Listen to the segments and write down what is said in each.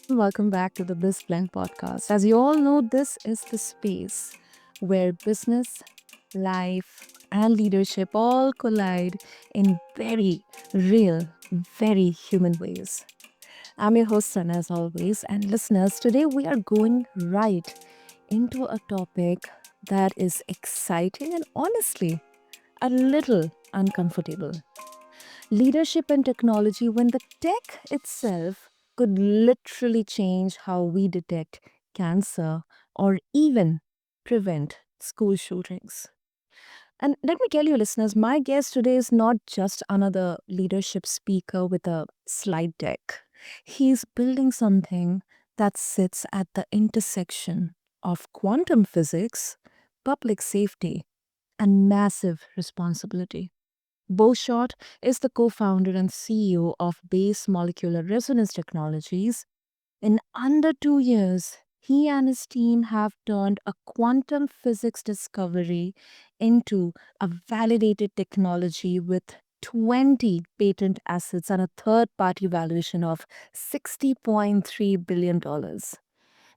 Welcome back to the BizBlend Podcast. As you all know, this is the space where business, life, and leadership all collide in very real, very human ways. I'm your host, Sana, as always, and listeners, today we are going right into a topic that is exciting and honestly a little uncomfortable. Leadership and technology, when the tech itself could literally change how we detect cancer or even prevent school shootings. And let me tell you, listeners, my guest today is not just another leadership speaker with a slide deck. He's building something that sits at the intersection of quantum physics, public safety, and massive responsibility. Beaushot is the co founder and CEO of Base Molecular Resonance Technologies. In under 2 years, he and his team have turned a quantum physics discovery into a validated technology with 20 patent assets and a third party valuation of $60.3 billion. dollars.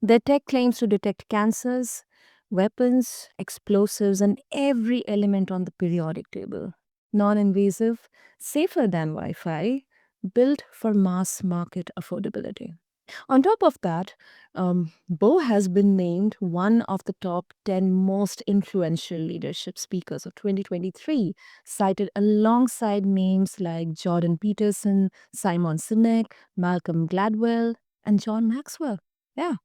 Their tech claims to detect cancers, weapons, explosives, and every element on the periodic table. Non invasive, safer than Wi Fi, built for mass market affordability. On top of that, Bo has been named one of the top 10 most influential leadership speakers of 2023, cited alongside names like Jordan Peterson, Simon Sinek, Malcolm Gladwell, and John Maxwell. Yeah.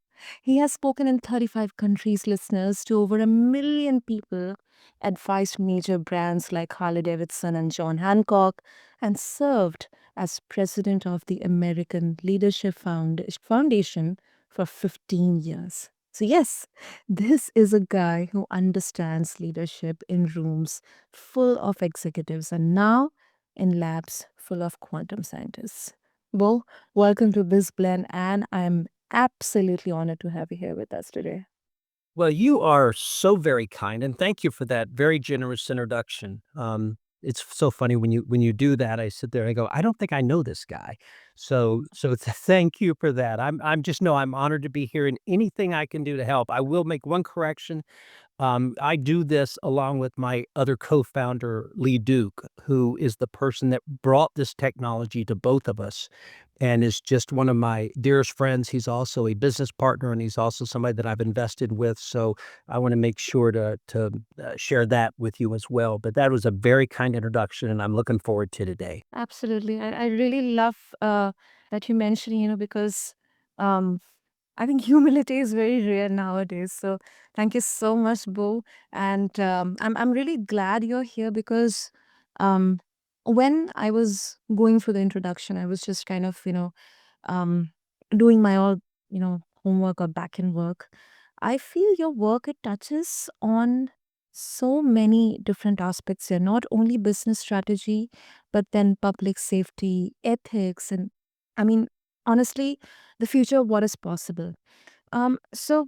He has spoken in 35 countries, listeners, to over 1 million people, advised major brands like Harley Davidson and John Hancock, and served as president of the American Leadership Foundation for 15 years. So, yes, this is a guy who understands leadership in rooms full of executives and now in labs full of quantum scientists. Bo, welcome to BizBlend, and I'm absolutely honored to have you here with us today. Well, you are so very kind, and thank you for that very generous introduction. It's so funny when you do that. I sit there, I go, I don't think I know this guy, thank you for that. I'm just no, I'm honored to be here, and anything I can do to help. I will make one correction. I do this along with my other co-founder, Lee Duke, who is the person that brought this technology to both of us and is just one of my dearest friends. He's also a business partner, and he's also somebody that I've invested with. So I want to make sure to share that with you as well. But that was a very kind introduction, and I'm looking forward to today. Absolutely. I really love that you mentioned, because um, I think humility is very rare nowadays. So thank you so much, Bo. And I'm really glad you're here because um, when I was going through the introduction, I was just kind of, um, doing my all, homework or back end work. I feel your work, it touches on so many different aspects here, not only business strategy, but then public safety, ethics, and I mean, honestly, the future of what is possible. So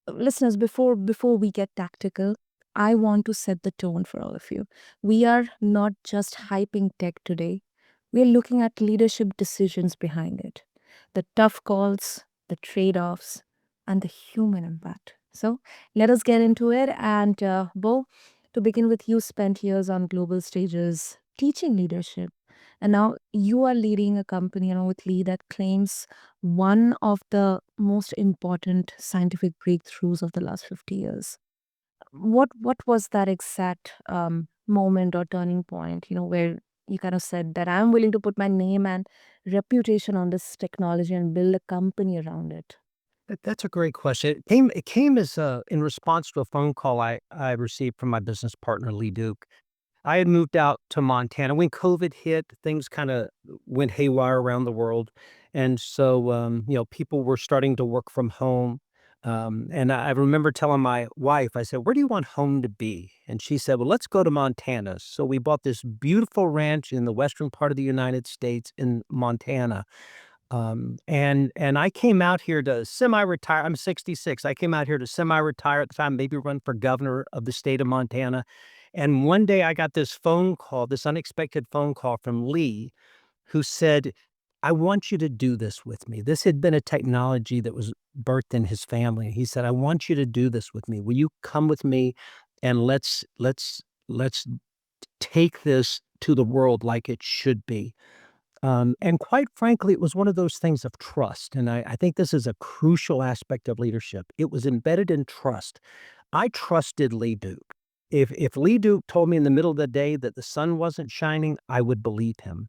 listeners, before we get tactical, I want to set the tone for all of you. We are not just hyping tech today. We are looking at leadership decisions behind it, the tough calls, the trade-offs, and the human impact. So let us get into it. And Bo, to begin with, you spent years on global stages teaching leadership. And now you are leading a company along with Lee that claims one of the most important scientific breakthroughs of the last 50 years. What was that exact moment or turning point, where you kind of said that I'm willing to put my name and reputation on this technology and build a company around it? That's a great question. It came as in response to a phone call I received from my business partner, Lee Duke. I had moved out to Montana when COVID hit. Things kind of went haywire around the world, and so people were starting to work from home. And I remember telling my wife, I said, "Where do you want home to be?" And she said, "Well, let's go to Montana." So we bought this beautiful ranch in the western part of the United States in Montana. And I came out here to semi-retire. I'm 66. I came out here to semi-retire at the time, maybe run for governor of the state of Montana. And one day I got this phone call, this unexpected phone call from Lee, who said, I want you to do this with me. This had been a technology that was birthed in his family. He said, I want you to do this with me. Will you come with me and let's take this to the world like it should be. And quite frankly, it was one of those things of trust. And I think this is a crucial aspect of leadership. It was embedded in trust. I trusted Lee Duke. If Lee Duke told me in the middle of the day that the sun wasn't shining, I would believe him.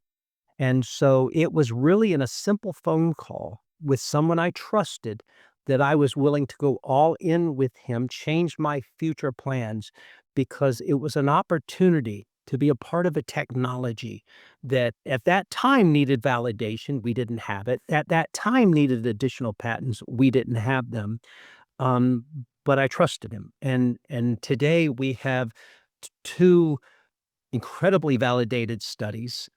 And so it was really in a simple phone call with someone I trusted that I was willing to go all in with him, change my future plans because it was an opportunity to be a part of a technology that at that time needed validation. We didn't have it. At that time needed additional patents. We didn't have them. Um, but I trusted him. And today we have two incredibly validated studies.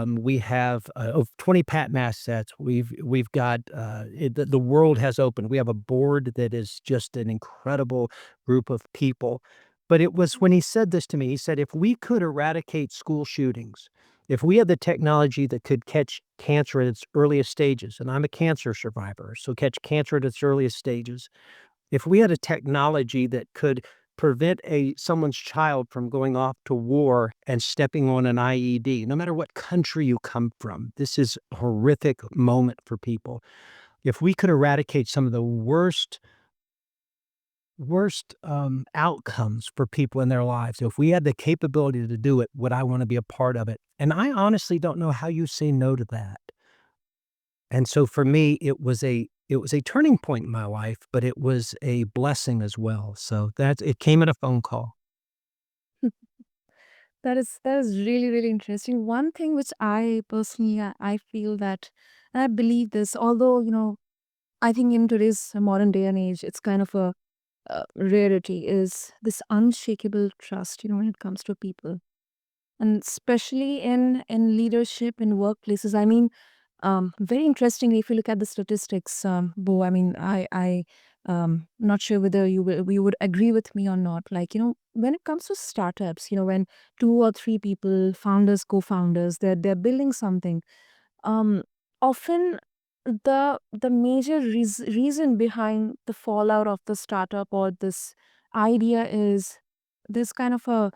We have over 20 patent assets. We've got the world has opened. We have a board that is just an incredible group of people. But it was when he said this to me. He said, "If we could eradicate school shootings, if we had the technology that could catch cancer at its earliest stages, and I'm a cancer survivor, so catch cancer at its earliest stages, if we had a technology that could prevent someone's child from going off to war and stepping on an IED, no matter what country you come from, this is a horrific moment for people. If we could eradicate some of the worst outcomes for people in their lives, if we had the capability to do it, would I want to be a part of it?" And I honestly don't know how you say no to that. And so for me, it was a turning point in my life, but it was a blessing as well. So it came in a phone call. That is really, really interesting. One thing which I personally I feel that, and I believe this, although I think in today's modern day and age, it's kind of a rarity, is this unshakable trust. When it comes to people, and especially in leadership in workplaces. I mean, very interestingly, if you look at the statistics, Bo, I mean, I not sure whether you would agree with me or not. Like, when it comes to startups, when two or three people, founders, co-founders, they're building something. Um, Often the major reason behind the fallout of the startup or this idea is this kind of a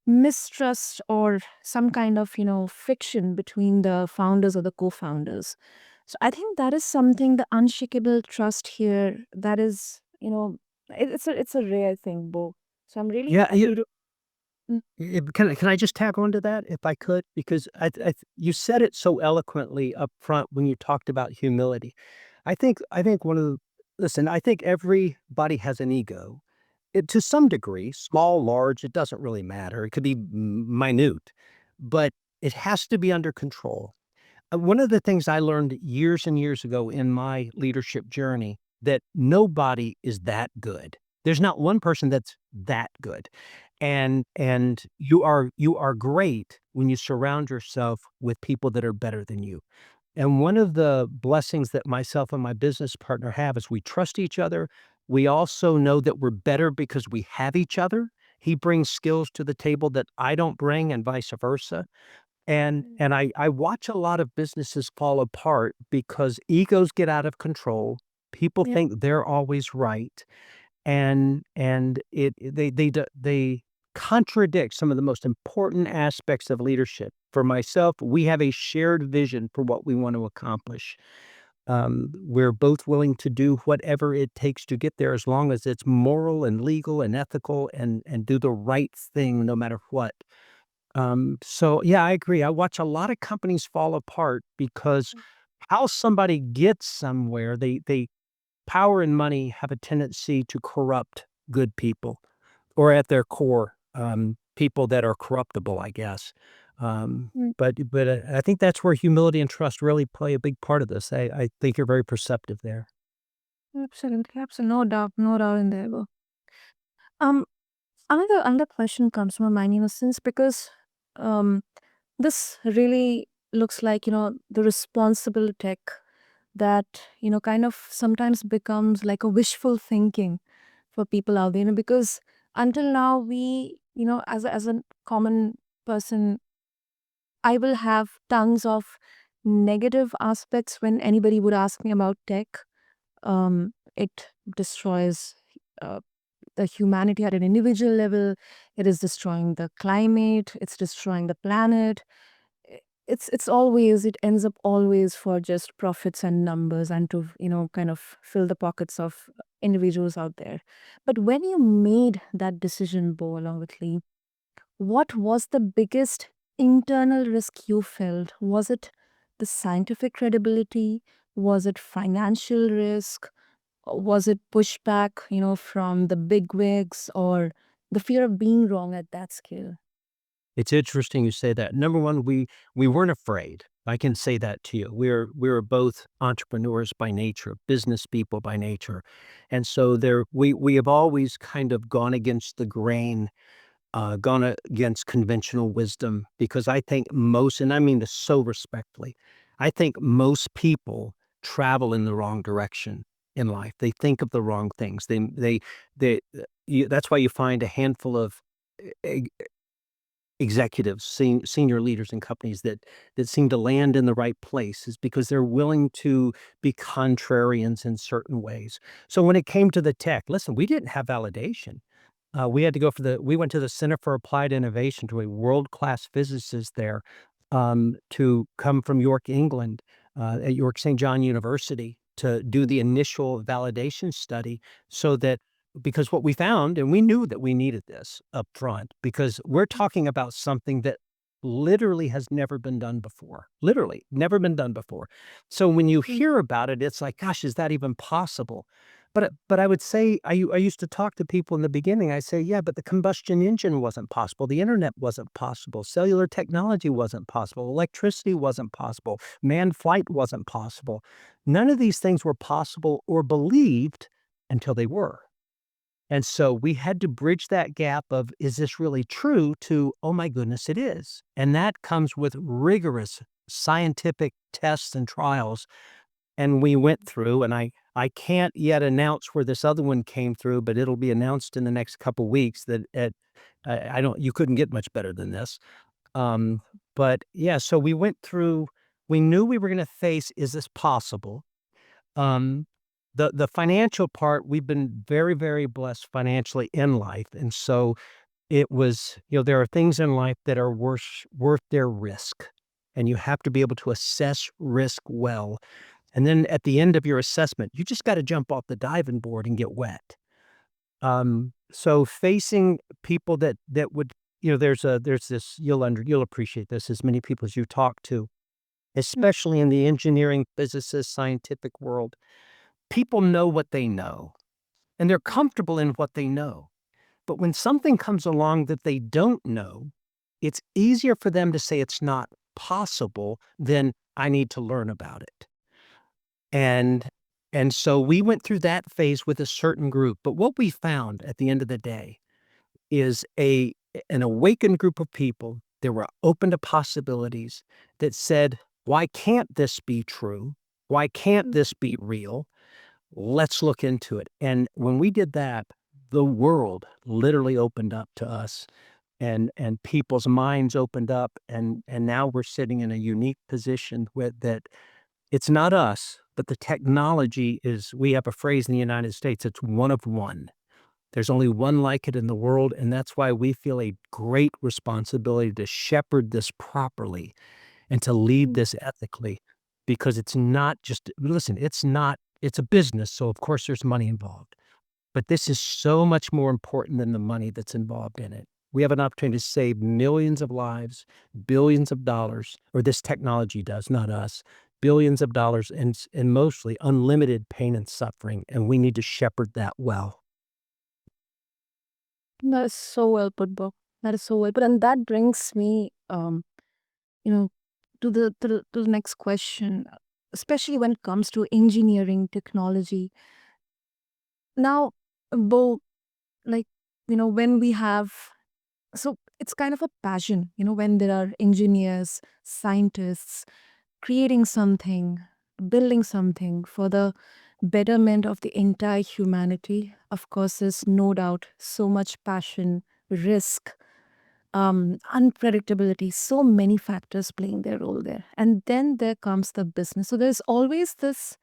mistrust or some kind of friction between the founders or the co-founders. So I think that is something, the unshakable trust here, that is it's a rare thing, Bo. So I'm really Yeah, happy to. Mm, can I just tag on to that if I could? Because you said it so eloquently up front when you talked about humility. I think one of the listen, I think everybody has an ego. To some degree, small, large, it doesn't really matter. It could be minute, but it has to be under control. One of the things I learned years and years ago in my leadership journey that nobody is that good. There's not one person that's that good. And you are great when you surround yourself with people that are better than you. And one of the blessings that myself and my business partner have is we trust each other. We also know that we're better because we have each other. He brings skills to the table that I don't bring and vice versa. And I watch a lot of businesses fall apart because egos get out of control. People yep. think they're always right, and they contradict some of the most important aspects of leadership. For myself, we have a shared vision for what we want to accomplish. We're both willing to do whatever it takes to get there, as long as it's moral and legal and ethical, and do the right thing no matter what. So yeah, I agree. I watch a lot of companies fall apart because how somebody gets somewhere, they power and money have a tendency to corrupt good people, or at their core, people that are corruptible, I guess. But I think that's where humility and trust really play a big part of this. I think you're very perceptive there. Absolutely, absolutely, no doubt in there, Bo. Um, another question comes to my mind, since because um this really looks like the responsible tech that kind of sometimes becomes like a wishful thinking for people out there, because until now we as a common person, I will have tons of negative aspects when anybody would ask me about tech. It destroys uh, the humanity at an individual level. It is destroying the climate. It's destroying the planet. It's always, it ends up always for just profits and numbers, and to kind of fill the pockets of individuals out there. But when you made that decision, Bo, along with Lee, what was the biggest internal risk you felt? Was it the scientific credibility? Was it financial risk? Was it pushback, from the big wigs, or the fear of being wrong at that scale? It's interesting you say that. Number one, we weren't afraid. I can say that to you. We were both entrepreneurs by nature, business people by nature, and so we have always kind of gone against the grain, gone against conventional wisdom, because I think most, and I mean this so respectfully, I think most people travel in the wrong direction in life. They think of the wrong things. That's why you find a handful of executives, senior leaders in companies that seem to land in the right place, is because they're willing to be contrarians in certain ways. So when it came to the tech, listen, we didn't have validation. We went to the Center for Applied Innovation, to a world-class physicist there, to come from York, England, at York St. John University, to do the initial validation study, so that, because what we found, and we knew that we needed this up front, because we're talking about something that literally has never been done before. Literally, never been done before. So when you hear about it, it's like, gosh, is that even possible? But I would say, I used to talk to people in the beginning. I say, yeah, but the combustion engine wasn't possible. The internet wasn't possible. Cellular technology wasn't possible. Electricity wasn't possible. Manned flight wasn't possible. None of these things were possible or believed until they were. And so we had to bridge that gap of, is this really true, to, oh my goodness, it is. And that comes with rigorous scientific tests and trials. And we went through, and I can't yet announce where this other one came through, but it'll be announced in the next couple weeks, that I don't, you couldn't get much better than this. Um, but yeah, so we went through, we knew we were going to face, is this possible? Um, the financial part, we've been very, very blessed financially in life. And so it was, there are things in life that are worth their risk. And you have to be able to assess risk well. And then at the end of your assessment, you just got to jump off the diving board and get wet. So facing people that would, there's this, you'll appreciate this, as many people as you talk to, especially in the engineering, physicist, scientific world. People know what they know, and they're comfortable in what they know. But when something comes along that they don't know, it's easier for them to say it's not possible than, I need to learn about it. And and so we went through that phase with a certain group. But what we found at the end of the day is an awakened group of people that were open to possibilities, that said, why can't this be true? Why can't this be real? Let's look into it. And when we did that, the world literally opened up to us, and people's minds opened up, and now we're sitting in a unique position with that. It's not us, but the technology is, we have a phrase in the United States, it's one of one. There's only one like it in the world, and that's why we feel a great responsibility to shepherd this properly and to lead this ethically, because it's not just, listen, it's a business, so of course there's money involved. But this is so much more important than the money that's involved in it. We have an opportunity to save millions of lives, billions of dollars, or this technology does, not us, billions of dollars, and mostly unlimited pain and suffering, and we need to shepherd that well. That is so well put, Bo. That is so well put, and that brings me, you know, to the next question, especially when it comes to engineering technology. Now, Bo, like, when we have, so it's kind of a passion, when there are engineers, scientists creating something, building something for the betterment of the entire humanity. Of course, there's no doubt so much passion, risk. unpredictability, so many factors playing their role there. And then there comes the business. So there's always this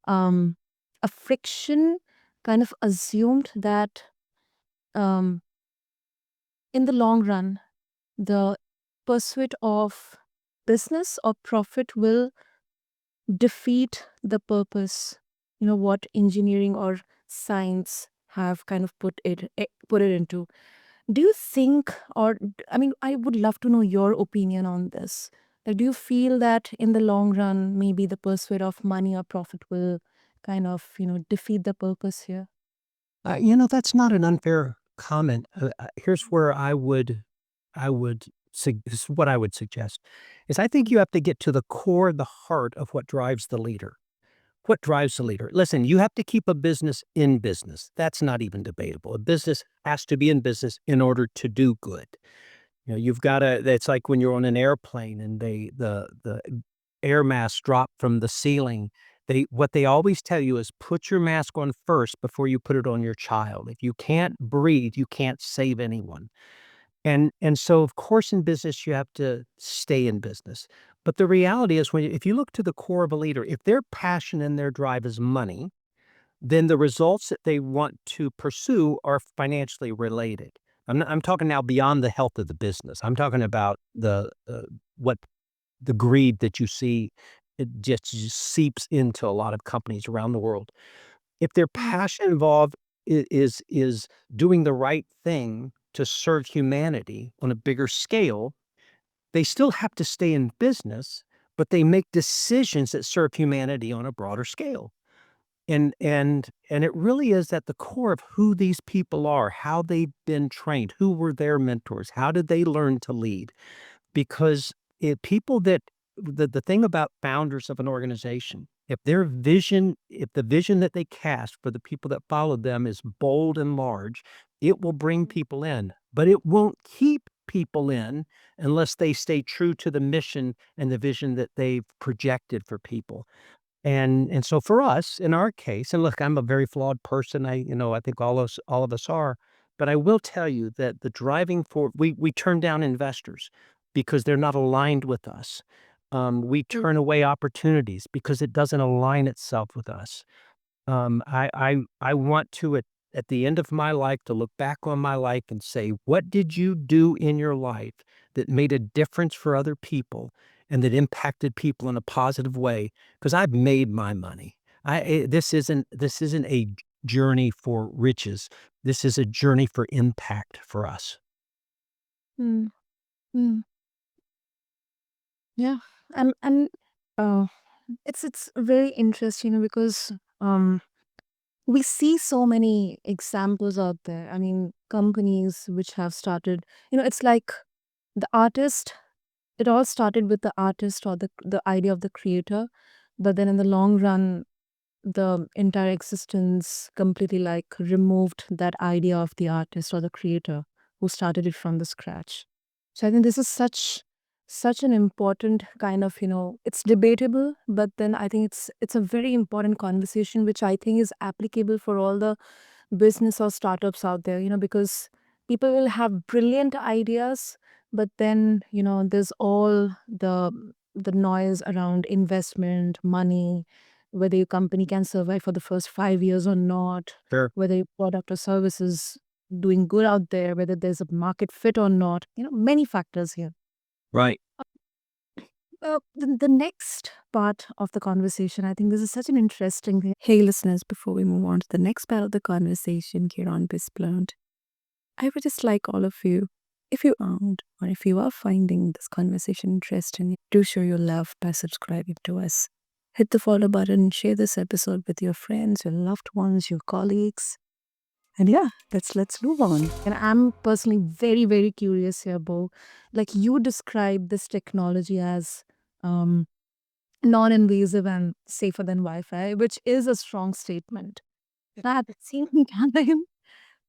um, a friction kind of assumed that um, in the long run, the pursuit of business or profit will defeat the purpose, what engineering or science have kind of put it into. Do you think, or I mean, I would love to know your opinion on this. Like, do you feel that in the long run, maybe the pursuit of money or profit will kind of, defeat the purpose here? That's not an unfair comment. Here's where I would this is what I would suggest, is I think you have to get to the core, the heart of what drives the leader. What drives the leader? Listen, you have to keep a business in business. That's not even debatable. A business has to be in business in order to do good. You've gotta it's like when you're on an airplane and the air masks drop from the ceiling. What they always tell you is put your mask on first before you put it on your child. If you can't breathe, you can't save anyone. And so, of course, in business, you have to stay in business. But the reality is if you look to the core of a leader, if their passion and their drive is money, then the results that they want to pursue are financially related. I'm talking now beyond the health of the business. I'm talking about what the greed that you see, it just seeps into a lot of companies around the world. If their Mm, passion involved is doing the right thing to serve humanity on a bigger scale, they still have to stay in business, but they make decisions that serve humanity on a broader scale. And it really is at the core of who these people are, how they've been trained, who were their mentors, how did they learn to lead? Because people that the thing about founders of an organization, if the vision that they cast for the people that follow them is bold and large, it will bring people in, but it won't keep people in unless they stay true to the mission and the vision that they've projected for people. And so for us, in our case, and look, I'm a very flawed person. I think all of us are, but I will tell you that the driving for we turn down investors because they're not aligned with us. We mm, turn away opportunities because it doesn't align itself with us. I want to at the end of my life to look back on my life and say, what did you do in your life that made a difference for other people and that impacted people in a positive way? Because I've made my money. This isn't a journey for riches. This is a journey for impact for us. mm, mm. Yeah, and uh, it's very interesting, because um, we see so many examples out there. I mean, companies which have started, it's like the artist. It all started with the artist or the idea of the creator, but then in the long run, the entire existence completely like removed that idea of the artist or the creator who started it from the scratch. So I think this is such an important kind of, it's debatable, but then I think it's a very important conversation which I think is applicable for all the business or startups out there, because people will have brilliant ideas, but then, there's all the noise around investment, money, whether your company can survive for the first 5 years or not, Sure. whether your product or service is doing good out there, whether there's a market fit or not, many factors here. Right. The next part of the conversation, I think this is such an interesting thing. Hey, listeners, before we move on to the next part of the conversation here on BizBlend, I would just like all of you, if you aren't, or if you are finding this conversation interesting, do show your love by subscribing to us. Hit the follow button and share this episode with your friends, your loved ones, your colleagues. And yeah, let's move on. And I'm personally very, very curious here, Bo. Like, you describe this technology as um, non-invasive and safer than Wi-Fi, which is a strong statement. At the same time,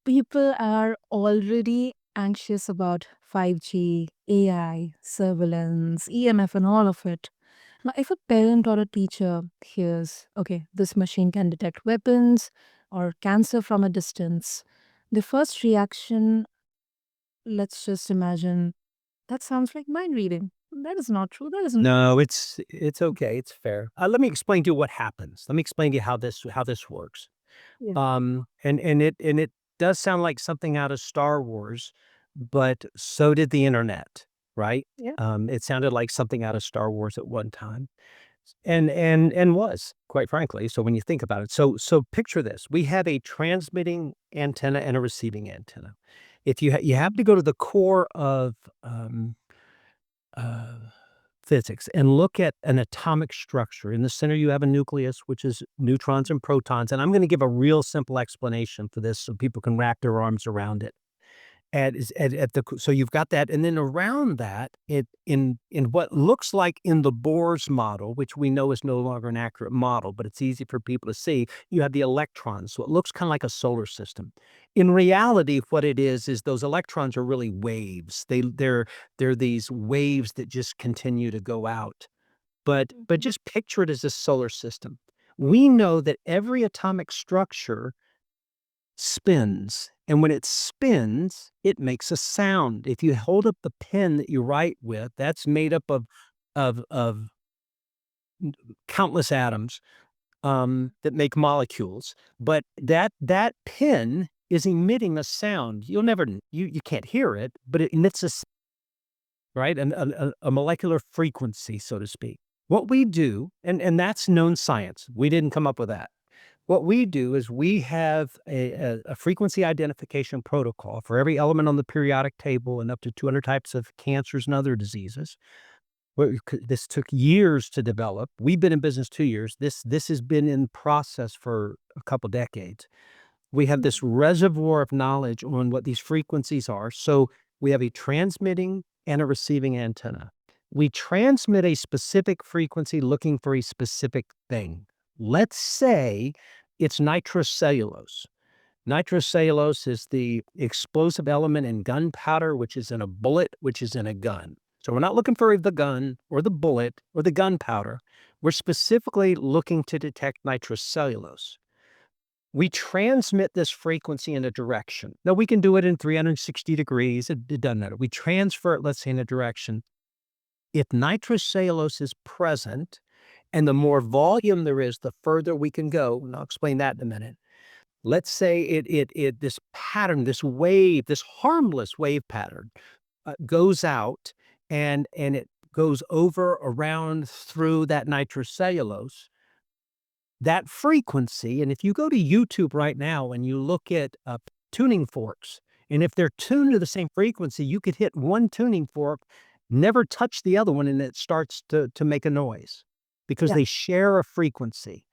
people are already anxious about 5G, AI, surveillance, EMF, and all of it. Now, if a parent or a teacher hears, okay, this machine can detect weapons or cancer from a distance, the first reaction let's just imagine that sounds like mind reading. That is not true. That isn't. No, it's okay, it's fair. Let me explain to you what happens. Let me explain to you how this works. Yeah. And it does sound like something out of Star Wars, but so did the internet, right? Yeah. It sounded like something out of Star Wars at one time, and was, quite frankly. So when you think about it, so picture this: we have a transmitting antenna and a receiving antenna. If you have to go to the core of um, uh, physics and look at an atomic structure. In the center, you have a nucleus, which is neutrons and protons. And I'm going to give a real simple explanation for this so people can wrap their arms around it. So you've got that, and then around that, in what looks like in the Bohr's model, which we know is no longer an accurate model, but it's easy for people to see, you have the electrons. So it looks kind of like a solar system. In reality, what it is those electrons are really waves. They're these waves that just continue to go out. But Mhm. just picture it as a solar system. We know that every atomic structure spins, and when it spins, it makes a sound. If you hold up the pen that you write with, that's made up of countless atoms, that make molecules, but that pen is emitting a sound. You'll never you can't hear it, but it emits right? A molecular frequency, so to speak. What we do, and that's known science. We didn't come up with that. What we do is we have a frequency identification protocol for every element on the periodic table and up to 200 types of cancers and other diseases. This took years to develop. We've been in business 2 years. This has been in process for a couple decades. We have this reservoir of knowledge on what these frequencies are. So we have a transmitting and a receiving antenna. We transmit a specific frequency looking for a specific thing. Let's say it's nitrocellulose. Nitrocellulose is the explosive element in gunpowder, which is in a bullet, which is in a gun. So we're not looking for the gun or the bullet or the gunpowder. We're specifically looking to detect nitrocellulose. We transmit this frequency in a direction. Now, we can do it in 360 degrees. It doesn't matter. We transfer it, let's say, in a direction. If nitrocellulose is present, and the more volume there is, the further we can go. And I'll explain that in a minute. Let's say this pattern, this wave, this harmless wave pattern, goes out, and it goes over, around, through that nitrocellulose. That frequency, and if you go to YouTube right now and you look at tuning forks, and if they're tuned to the same frequency, you could hit one tuning fork, never touch the other one, and it starts to make a noise because Yeah. they share a frequency.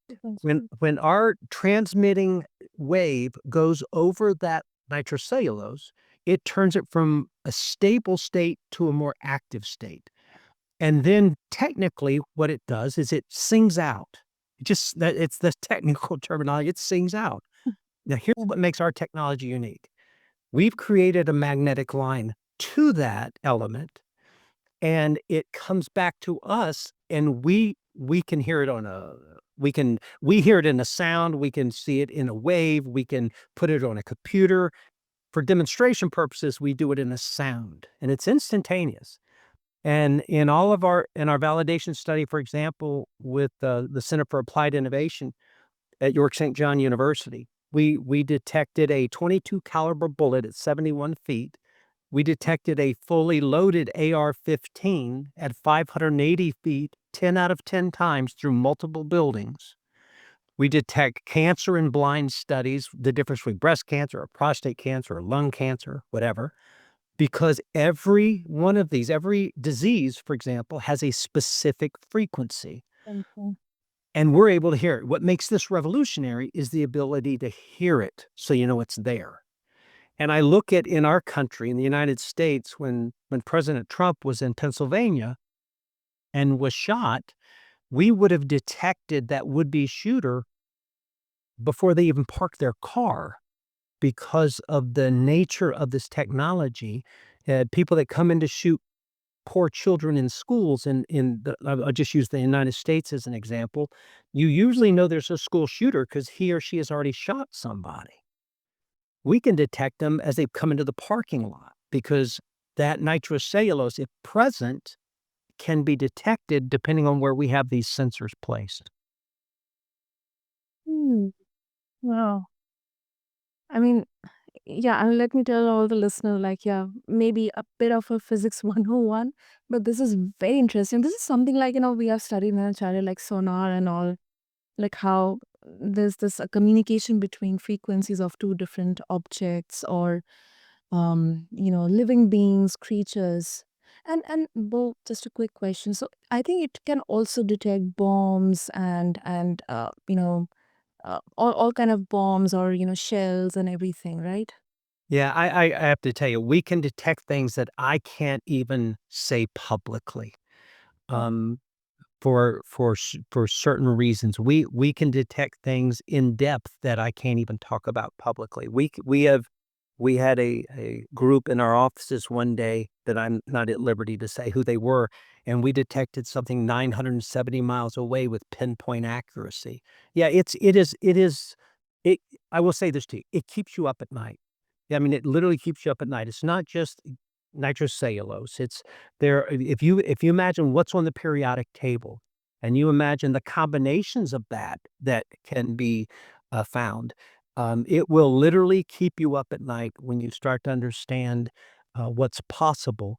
Difference. When our transmitting wave goes over that nitrocellulose, it turns it from a stable state to a more active state. And then technically what it does is it sings out. It's the technical terminology, it sings out. Now here's what makes our technology unique. We've created a magnetic line to that element, and it comes back to us, and we can hear it on a we hear it in a sound, we can see it in a wave, we can put it on a computer. For demonstration purposes, we do it in a sound, and it's instantaneous. And in our validation study, for example, with the Center for Applied Innovation at York St. John University, we detected a 22 caliber bullet at 71 feet. We detected a fully loaded AR-15 at 580 feet, 10 out of 10 times through multiple buildings. We detect cancer in blind studies, the difference between breast cancer or prostate cancer or lung cancer, whatever. Because every one of these, every disease, for example, has a specific frequency, Thankful. and we're able to hear it. What makes this revolutionary is the ability to hear it so you know it's there. And I look at in our country, in the United States, when President Trump was in Pennsylvania and was shot, we would have detected that would-be shooter before they even parked their car because of the nature of this technology. People that come in to shoot poor children in schools I'll just use the United States as an example. You usually know there's a school shooter because he or she has already shot somebody. We can detect them as they come into the parking lot. because that nitrocellulose, if present, can be detected depending on where we have these sensors placed. Hmm. Wow. I mean, yeah, and let me tell all the listeners, like, yeah, maybe a bit of a physics 101, but this is very interesting. This is something like, we have studied in our childhood, like sonar and all, like how there's this communication between frequencies of two different objects or, living beings, creatures. And Bo, just a quick question. So I think it can also detect bombs and all kind of bombs or shells and everything, right? Yeah, I have to tell you, we can detect things that I can't even say publicly. Oh. Um, for certain reasons. We can detect things in depth that I can't even talk about publicly. We had a group in our offices one day that I'm not at liberty to say who they were, and we detected something 970 miles away with pinpoint accuracy. Yeah, it is it I will say this to you, it keeps you up at night. Yeah, I mean, it literally keeps you up at night. It's not just nitrocellulose. It's there if you imagine what's on the periodic table and you imagine the combinations of that can be, found, it will literally keep you up at night when you start to understand, what's possible,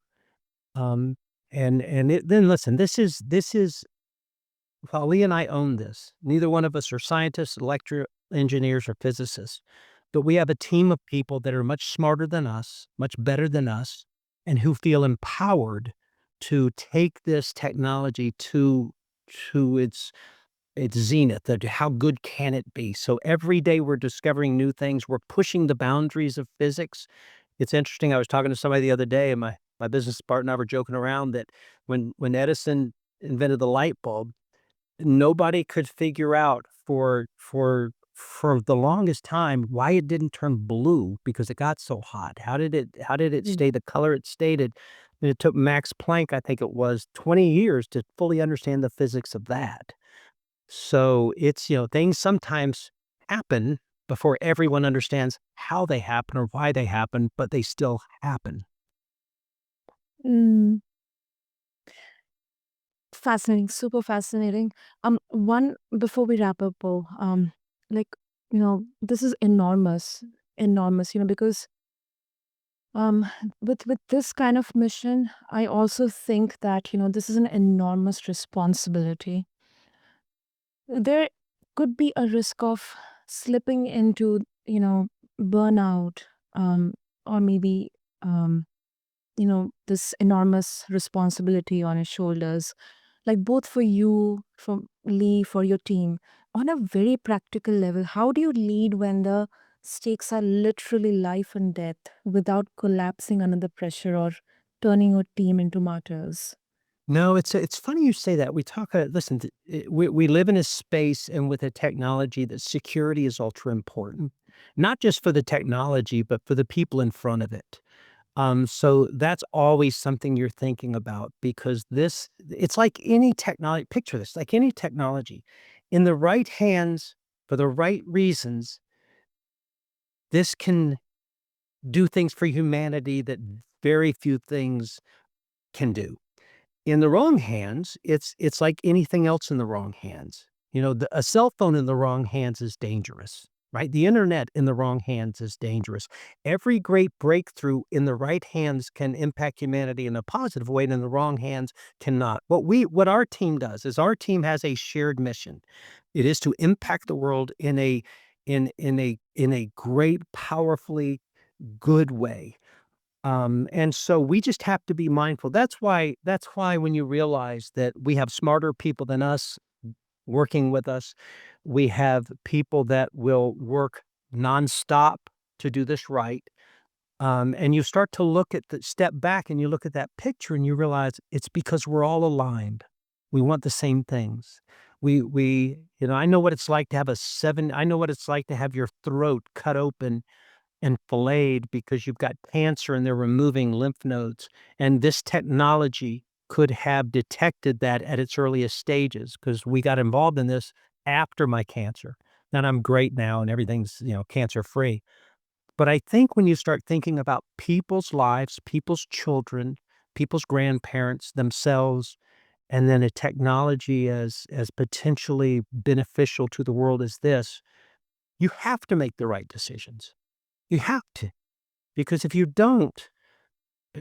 um, and it then listen, this is while Lee and I own this, neither one of us are scientists, electrical engineers, or physicists, but we have a team of people that are much smarter than us, much better than us, and who feel empowered to take this technology to its zenith. That how good can it be? So every day we're discovering new things. We're pushing the boundaries of physics. It's interesting. I was talking to somebody the other day, and my business partner and I were joking around that when Edison invented the light bulb, nobody could figure out for the longest time why it didn't turn blue because it got so hot. How did it Mm. stay the color it stated? And it took Max Planck, I think it was, 20 years to fully understand the physics of that. So it's, things sometimes happen before everyone understands how they happen or why they happen, but they still happen. Mm, fascinating, super fascinating. One before we wrap up, Bo, like this is enormous, enormous. Because with this kind of mission, I also think that this is an enormous responsibility. There could be a risk of slipping into burnout, or maybe this enormous responsibility on his shoulders, like both for you, for Lee, for your team. On a very practical level, how do you lead when the stakes are literally life and death without collapsing under the pressure or turning your team into martyrs? No, it's funny you say that. We talk, listen, we live in a space and with a technology that security is ultra important, not just for the technology, but for the people in front of it. So that's always something you're thinking about because it's like any technology. Picture this, like any technology, in the right hands for the right reasons, this can do things for humanity that very few things can do. In the wrong hands, it's like anything else in the wrong hands. A cell phone in the wrong hands is dangerous, right? The internet in the wrong hands is dangerous. Every great breakthrough in the right hands can impact humanity in a positive way, and in the wrong hands cannot. What our team does is our team has a shared mission. It is to impact the world in a great, powerfully good way. And so we just have to be mindful. That's why when you realize that we have smarter people than us working with us, we have people that will work nonstop to do this right. And you start to look at the step back and you look at that picture and you realize it's because we're all aligned. We want the same things. I know what it's like to have I know what it's like to have your throat cut open and filleted because you've got cancer and they're removing lymph nodes. And this technology could have detected that at its earliest stages because we got involved in this after my cancer. And I'm great now and everything's, cancer free. But I think when you start thinking about people's lives, people's children, people's grandparents, themselves, and then a technology as potentially beneficial to the world as this, you have to make the right decisions. You have to, because if you don't,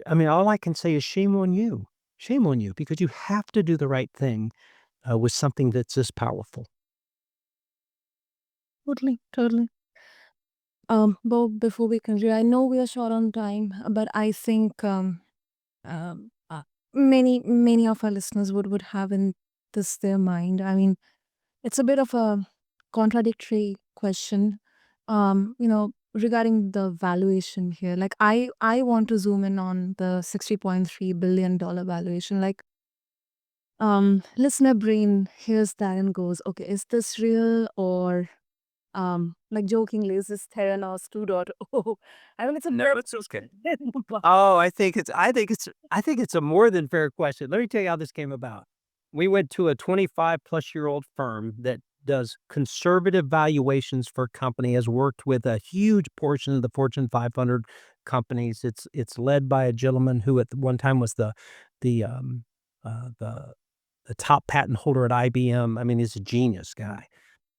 I mean, all I can say is shame on you. Shame on you, because you have to do the right thing with something that's this powerful. Totally, totally. Bo, before we continue, I know we are short on time, but I think um, uh, many of our listeners would have in this their mind. I mean, it's a bit of a contradictory question, regarding the valuation here. Like, I want to zoom in on the $60.3 billion valuation. Like, listener brain hears that and goes, okay, is this real? Or like, jokingly, is this Theranos 2.0? I mean, it's a No, it's okay. Oh, I think it's a more than fair question. Let me tell you how this came about. We went to a 25-plus-year-old firm that does conservative valuations for company, has worked with a huge portion of the Fortune 500 companies. It's led by a gentleman who at one time was the, um, the top patent holder at IBM. I mean, he's a genius guy.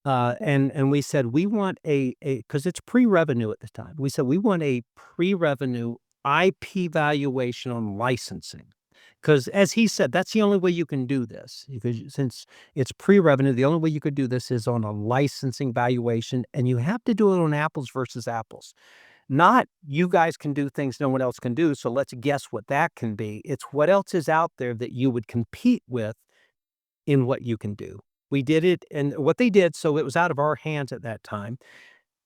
And we said, "We want a because it's pre-revenue at the time. We said, "We want a pre-revenue IP valuation on licensing." Because as he said, that's the only way you can do this, because since it's pre-revenue, the only way you could do this is on a licensing valuation, and you have to do it on apples versus apples. Not, "You guys can do things no one else can do, so let's guess what that can be." It's what else is out there that you would compete with in what you can do. We did it, and what they did, so it was out of our hands at that time.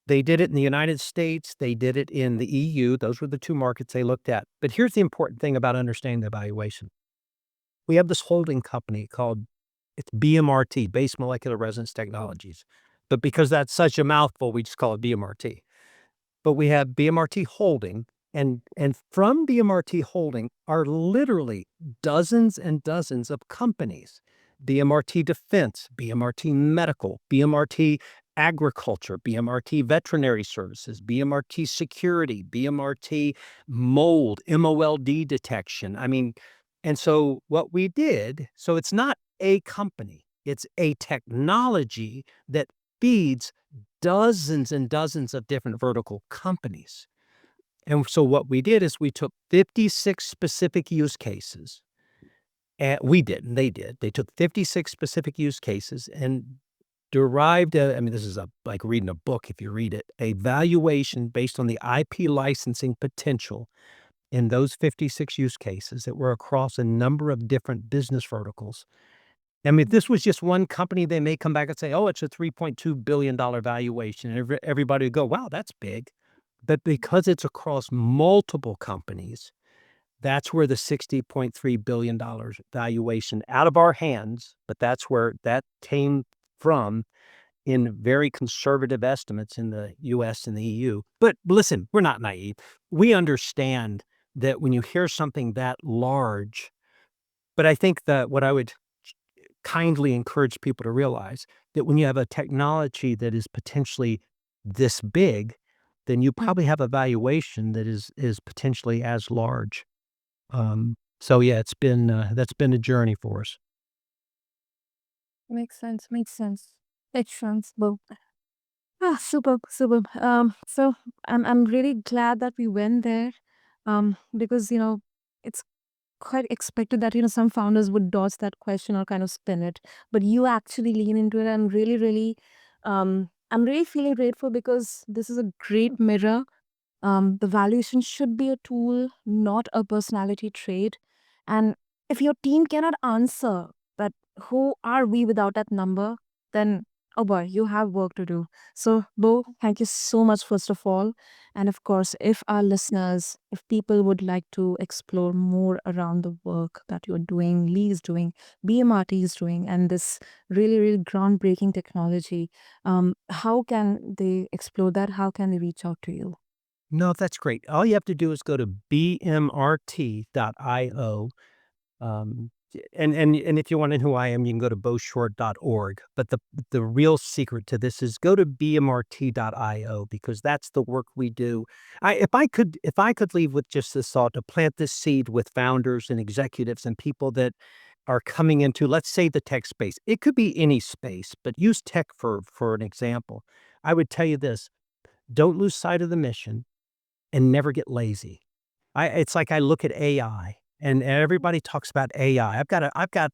They did it in the United States, they did it in the EU, those were the 2 markets they looked at. But here's the important thing about understanding the valuation. We have this holding company called, it's BMRT, Base Molecular Resonance Technologies. But because that's such a mouthful, we just call it BMRT. But we have BMRT Holding, and from BMRT Holding are literally dozens and dozens of companies. BMRT Defense, BMRT Medical, BMRT Agriculture, BMRT Veterinary Services, BMRT Security, BMRT Mold, MOLD detection. I mean, and so what we did, so it's not a company, it's a technology that feeds dozens and dozens of different vertical companies. And so what we did is we took 56 specific use cases. And we didn't, they did. They took 56 specific use cases and derived I mean, this is like reading a book if you read it, a valuation based on the IP licensing potential in those 56 use cases that were across a number of different business verticals. I mean, if this was just one company, they may come back and say, "Oh, it's a $3.2 billion valuation." And everybody would go, "Wow, that's big." But because it's across multiple companies, that's where the $60.3 billion valuation out of our hands, but that's where that came from in very conservative estimates in the US and the EU. But listen, we're not naive. We understand that when you hear something that large, but I think that what I would kindly encourage people to realize that when you have a technology that is potentially this big, then you Mm, probably have a valuation that is potentially as large. So yeah, it's been that's been a journey for us. makes sense. Makes sense. Makes sense, Bo. Ah, super, super. So I'm really glad that we went there, because it's quite expected that some founders would dodge that question or kind of spin it, but you actually lean into it. And I'm really feeling grateful, because this is a great mirror. The valuation should be a tool, not a personality trait. And if your team cannot answer that, who are we without that number, then oh boy, you have work to do. So, Bo, thank you so much, first of all. And of course, if our listeners, if people would like to explore more around the work that you're doing, Lee is doing, BMRT is doing, and this really, really groundbreaking technology, how can they explore that? How can they reach out to you? No, that's great. All you have to do is go to bmrt.io. and if you want to know who I am, you can go to bowshort.org. But the real secret to this is go to BMRT.io, because that's the work we do. If I could leave with just this thought, to plant this seed with founders and executives and people that are coming into, let's say, the tech space. It could be any space, but use tech for an example. I would tell you this: don't lose sight of the mission and never get lazy. It's like I look at AI, and everybody talks about AI.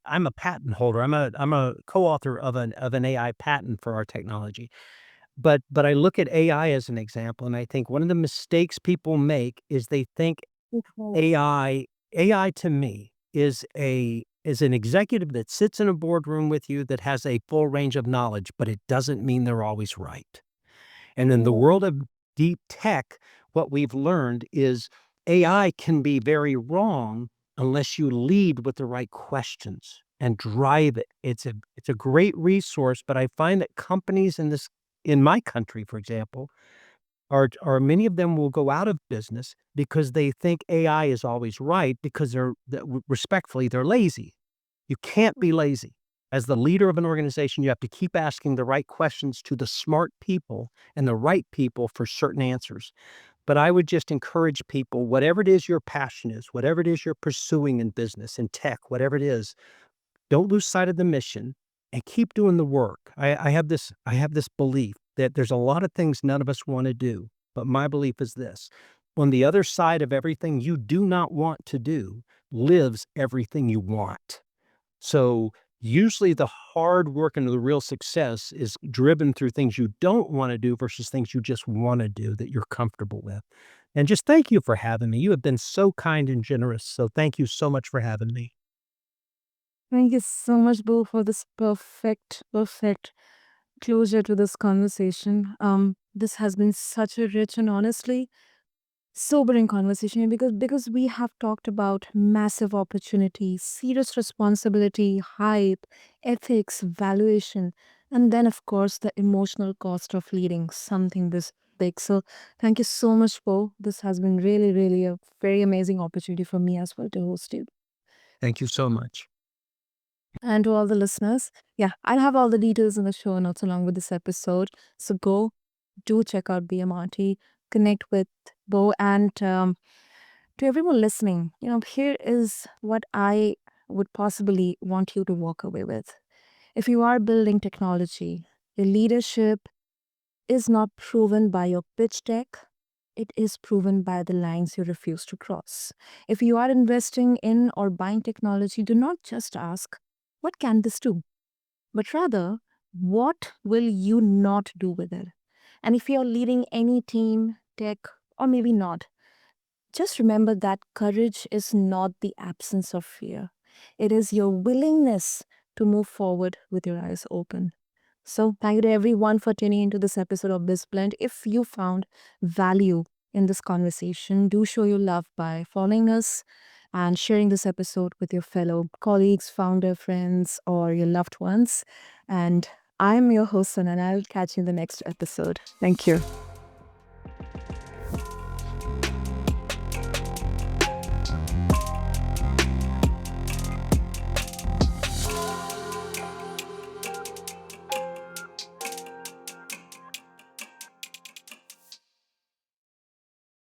I'm a patent holder. I'm a co-author of an AI patent for our technology. But I look at AI as an example, and I think one of the mistakes people make is they think AI to me is an executive that sits in a boardroom with you that has a full range of knowledge, but it doesn't mean they're always right. And in the world of deep tech, what we've learned is AI can be very wrong unless you lead with the right questions and drive it. It's a great resource, but I find that companies in my country, for example, are many of them will go out of business because they think AI is always right, because respectfully, they're lazy. You can't be lazy. As the leader of an organization, you have to keep asking the right questions to the smart people and the right people for certain answers. But I would just encourage people, whatever it is your passion is, whatever it is you're pursuing in business, in tech, whatever it is, don't lose sight of the mission and keep doing the work. I have this belief that there's a lot of things none of us want to do, but my belief is this: on the other side of everything you do not want to do lives everything you want. So usually the hard work and the real success is driven through things you don't want to do versus things you just want to do that you're comfortable with. And just thank you for having me. You have been so kind and generous. So thank you so much for having me. Thank you so much, Bo, for this perfect closure to this conversation. This has been such a rich and honestly sobering conversation, because we have talked about massive opportunities, serious responsibility, hype, ethics, valuation, and then of course the emotional cost of leading something this big. So thank you so much, Bo. This has been really a very amazing opportunity for me as well to host you. Thank you so much. And to all the listeners, yeah, I'll have all the details in the show notes along with this episode. So go do check out BMRT, connect with Bo, and to everyone listening, here is what I would possibly want you to walk away with. If you are building technology, your leadership is not proven by your pitch deck. It is proven by the lines you refuse to cross. If you are investing in or buying technology, do not just ask, what can this do? But rather, what will you not do with it? And if you're leading any team, tech, or maybe not, just remember that courage is not the absence of fear. It is your willingness to move forward with your eyes open. So, thank you to everyone for tuning into this episode of BizBlend. If you found value in this conversation, do show your love by following us and sharing this episode with your fellow colleagues, founder, friends, or your loved ones. And I'm your host, Sana, and I'll catch you in the next episode. Thank you.